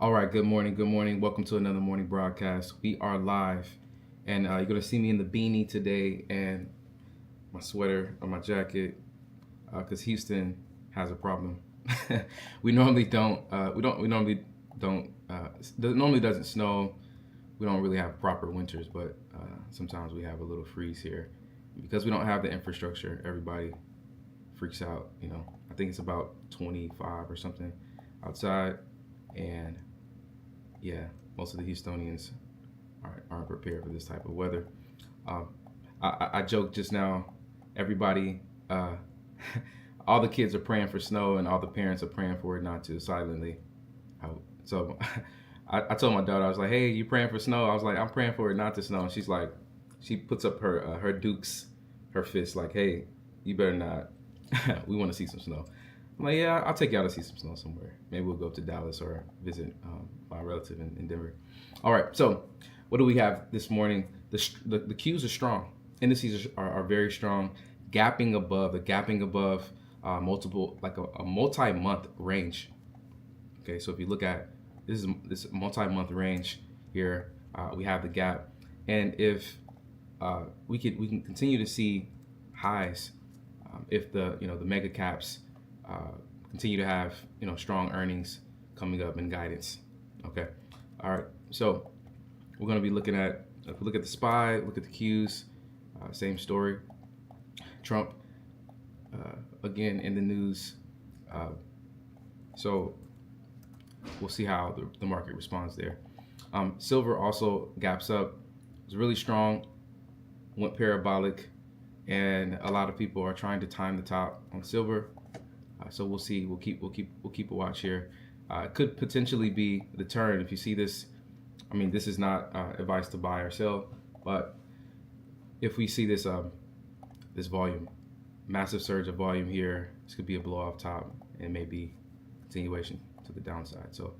All right, good morning, good morning. Welcome to another morning broadcast. We are live, and you're gonna see me in the beanie today and my sweater or my jacket, because Houston has a problem. we normally don't. We normally don't. It normally doesn't snow. We don't really have proper winters, but sometimes we have a little freeze here because we don't have the infrastructure. Everybody freaks out. I think it's about 25 or something outside, and yeah, most of the Houstonians aren't prepared for this type of weather. Um, I joked just now, everybody, all the kids are praying for snow and all the parents are praying for it not to silently. I, so I told my daughter, I was like, hey, you praying for snow? I was like, I'm praying for it not to snow. And she's like, she puts up her dukes, her fists, like, hey, you better not. We want to see some snow. I'm like, yeah, I'll take you out to see some snow somewhere. Maybe we'll go up to Dallas or visit my relative in Denver. All right, so what do we have this morning? The cues are strong. Indices are very strong, gapping above multiple, like a multi-month range. Okay, so if you look at this multi-month range here, we have the gap, and if we can continue to see highs, if the mega caps uh, continue to have strong earnings coming up and guidance. Okay, all right. So we're going to be looking at, if we look at the SPY, look at the Qs, same story. Trump again in the news. Uh, so we'll see how the market responds there. Silver also gaps up. It's really strong, went parabolic, and a lot of people are trying to time the top on silver. So we'll see. We'll keep a watch here. It could potentially be the turn. If you see this, I mean, this is not advice to buy or sell, but if we see this volume, massive surge of volume here, this could be a blow off top and maybe continuation to the downside. So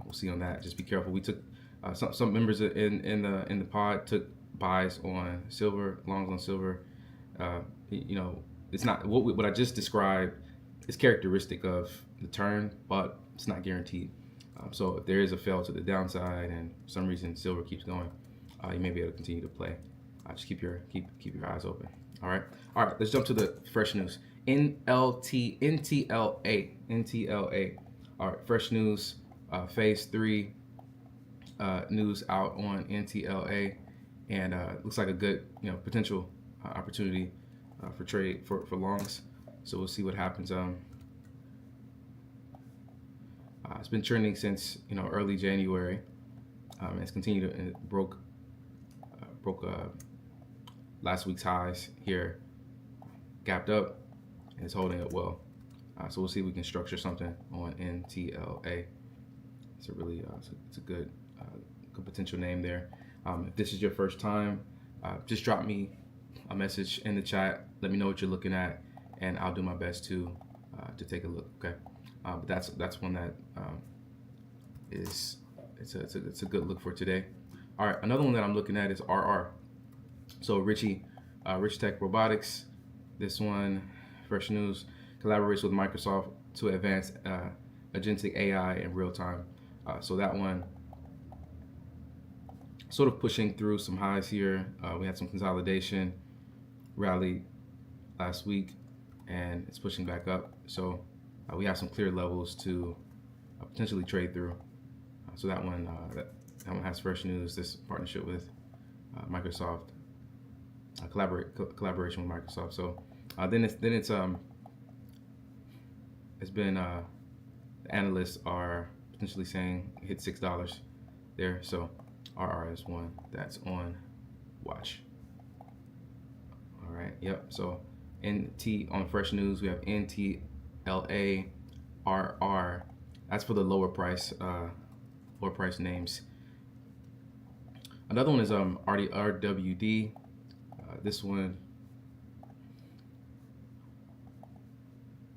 we'll see on that. Just be careful. We took some members in the pod took buys on silver, longs on silver. It's not what I just described is characteristic of the turn, but it's not guaranteed. So if there is a fail to the downside and for some reason silver keeps going, you may be able to continue to play. Just keep your eyes open. All right. Let's jump to the fresh news. NTLA. All right, fresh news. Phase 3 news out on NTLA, and looks like a good potential opportunity for trade for longs. So we'll see what happens. It's been trending since early January. It's continued to broke last week's highs here, gapped up, and it's holding up well. So we'll see if we can structure something on NTLA. It's a really it's a good potential name there. If this is your first time, just drop me a message in the chat. Let me know what you're looking at, and I'll do my best to take a look. Okay, but that's one that is it's a good look for today. All right, another one that I'm looking at is RR. So Rich Tech Robotics. This one, fresh news, collaborates with Microsoft to advance agentic AI in real time. So that one sort of pushing through some highs here. We had some consolidation rally last week, and it's pushing back up. So we have some clear levels to potentially trade through. So that one has fresh news. This partnership with Microsoft, collaboration with Microsoft. So it's been the analysts are potentially saying hit $6 there. So RR is one that's on watch. All right. Yep. So NT on fresh news, we have NTLA, RR. That's for the lower price names. Another one is RWD. This one,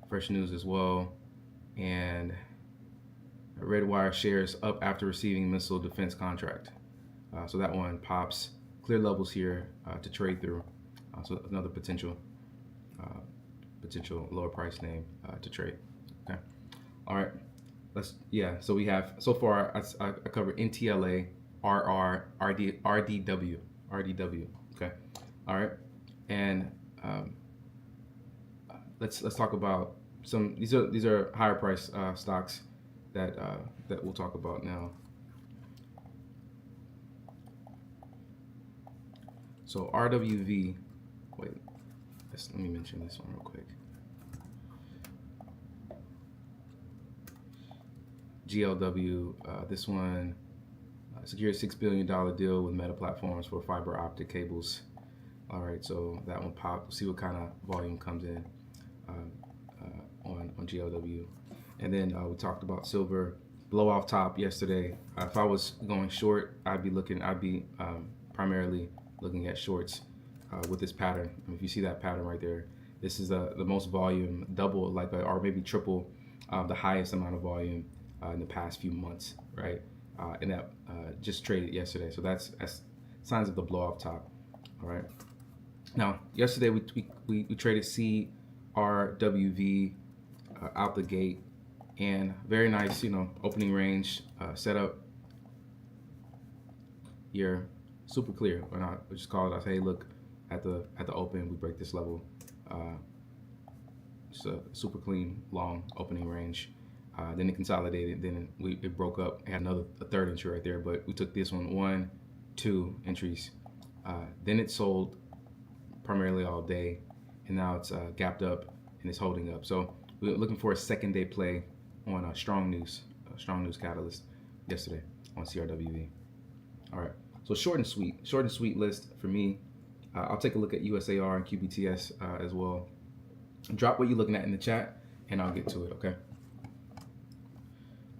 fresh news as well, and Redwire shares up after receiving missile defense contract. So that one pops. Clear levels here to trade through. So another potential lower price name to trade. Okay. All right. So we have so far I covered NTLA, RR, RDW, RDW. Okay, all right, and um, let's talk about some. These are higher price stocks that we'll talk about now. So RWV. Wait, let me mention this one real quick. GLW. This one secured $6 billion deal with Meta Platforms for fiber optic cables. All right, so that one popped. We'll see what kind of volume comes in on GLW. And then we talked about silver blow off top yesterday. If I was going short, I'd be primarily looking at shorts with this pattern. If you see that pattern right there, this is the most volume, double or maybe triple the highest amount of volume in the past few months, right? And that just traded yesterday. So that's signs of the blow off top. All right. Now, yesterday we traded CRWV out the gate, and very nice, opening range setup. You're super clear. When I just call it, I say, hey, look, at the open, we break this level. It's a super clean, long opening range. Then it consolidated. Then it broke up. It had a third entry right there, but we took this one, 2 entries. Then it sold primarily all day, and now it's gapped up and it's holding up. So we're looking for a second day play on a strong news catalyst yesterday on CRWV. All right, so short and sweet list for me. I'll take a look at USAR and QBTS as well. Drop what you're looking at in the chat, and I'll get to it. Okay.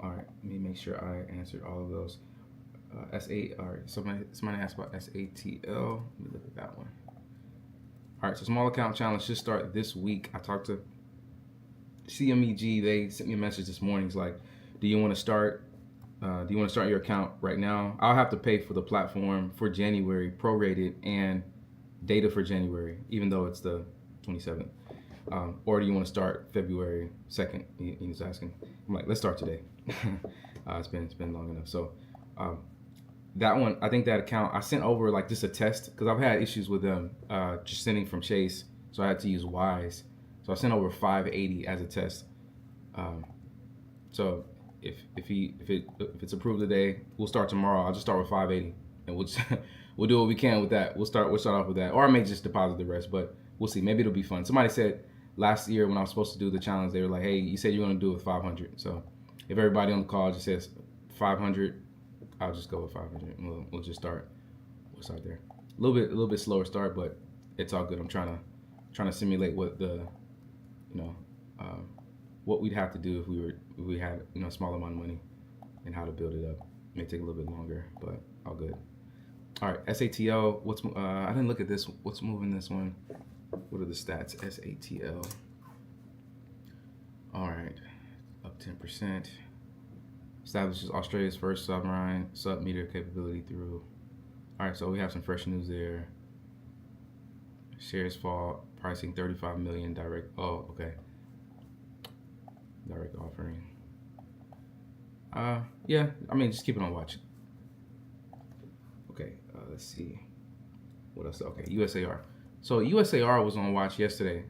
All right, let me make sure I answered all of those. S8. All right, somebody asked about SATL. Let me look at that one. All right, so small account challenge should start this week. I talked to CMEG. They sent me a message this morning. It's like, do you want to start your account right now? I'll have to pay for the platform for January, prorated, and data for January, even though it's the 27th. Or do you want to start February 2nd? He was asking. I'm like, let's start today. It's been long enough. So that one, I think that account, I sent over like just a test because I've had issues with them just sending from Chase, so I had to use Wise. So I sent over 580 as a test. So if it's approved today, we'll start tomorrow. I'll just start with 580, and we'll do what we can with that. We'll start off with that, or I may just deposit the rest, but we'll see. Maybe it'll be fun. Somebody said last year when I was supposed to do the challenge, they were like, hey, you said you're going to do it with 500. So if everybody on the call just says 500, I'll just go with 500. And we'll just start. We'll start there. A little bit slower start, but it's all good. I'm trying to simulate what what we'd have to do if we had a small amount of money and how to build it up. It may take a little bit longer, but all good. All right, SATL. I didn't look at this. What's moving this one? What are the stats? SATL. All right, up 10%. Establishes Australia's first submarine sub-meter capability through. All right, so we have some fresh news there. Shares fall, pricing 35 million direct. Oh, okay. Direct offering. Yeah, I mean, just keep it on watch. Okay, let's see. What else? Okay, USAR. So USAR was on watch yesterday.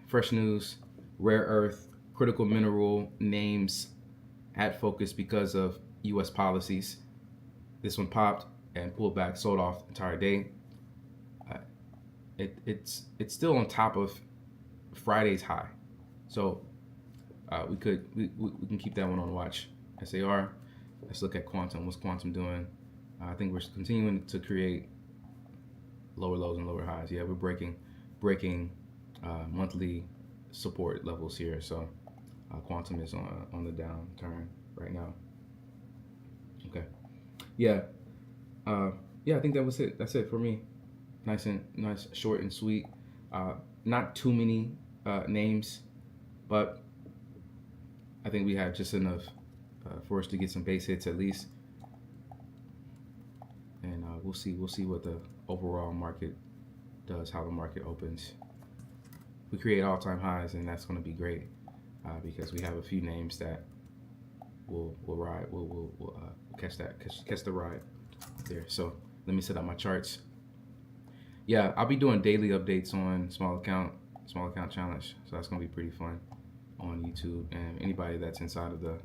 Fresh news, rare earth, critical mineral names at focus because of U.S. policies. This one popped and pulled back, sold off the entire day. It's still on top of Friday's high, so we can keep that one on watch. SAR. Let's look at quantum. What's quantum doing? I think we're continuing to create lower lows and lower highs. Yeah, we're breaking monthly support levels here. So quantum is on the downturn right now. Okay. Yeah. I think that was it. That's it for me. Nice, short and sweet. Not too many names, but I think we have just enough for us to get some base hits at least. And we'll see what the overall market does, how the market opens. We create all-time highs, and that's going to be great. because we have a few names that will ride. Will catch the ride there. So let me set up my charts. Yeah, I'll be doing daily updates on small account challenge. So that's gonna be pretty fun on YouTube, and anybody that's inside of the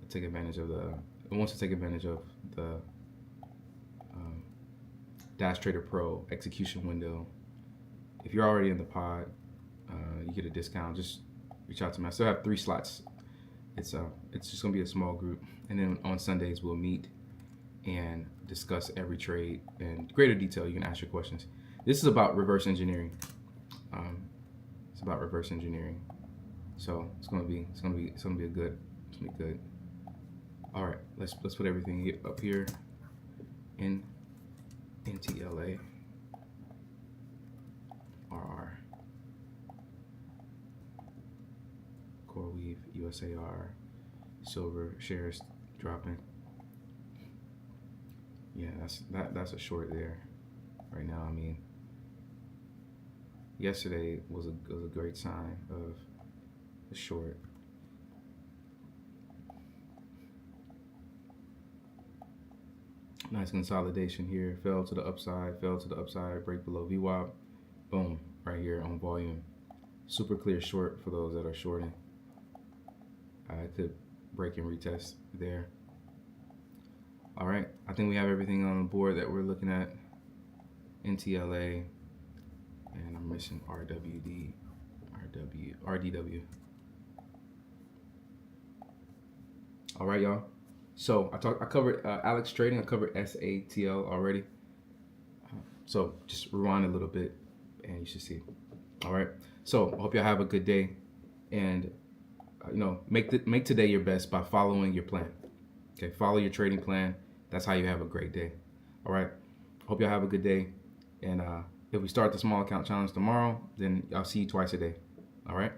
take advantage of the wants to take advantage of the Dash Trader Pro execution window. If you're already in the pod, you get a discount. Just reach out to me. I still have 3 slots. It's just gonna be a small group, and then on Sundays we'll meet and discuss every trade in greater detail. You can ask your questions. This is about reverse engineering. It's about reverse engineering. So it's gonna be good. All right, let's put everything up here in NTLA RR CoreWeave USAR silver shares dropping. Yeah, that's a short there right now. I mean, yesterday was a great sign of a short. Nice consolidation here. Fell to the upside, break below VWAP. Boom, right here on volume. Super clear short for those that are shorting. I could break and retest there. All right, I think we have everything on the board that we're looking at. NTLA, and I'm missing RDW. All right, y'all. So I covered Alex trading. I covered SATL already. So just rewind a little bit, and you should see. All right. So I hope y'all have a good day, and make today your best by following your plan. Okay, follow your trading plan. That's how you have a great day. All right. Hope y'all have a good day, and if we start the small account challenge tomorrow, then I'll see you twice a day. All right.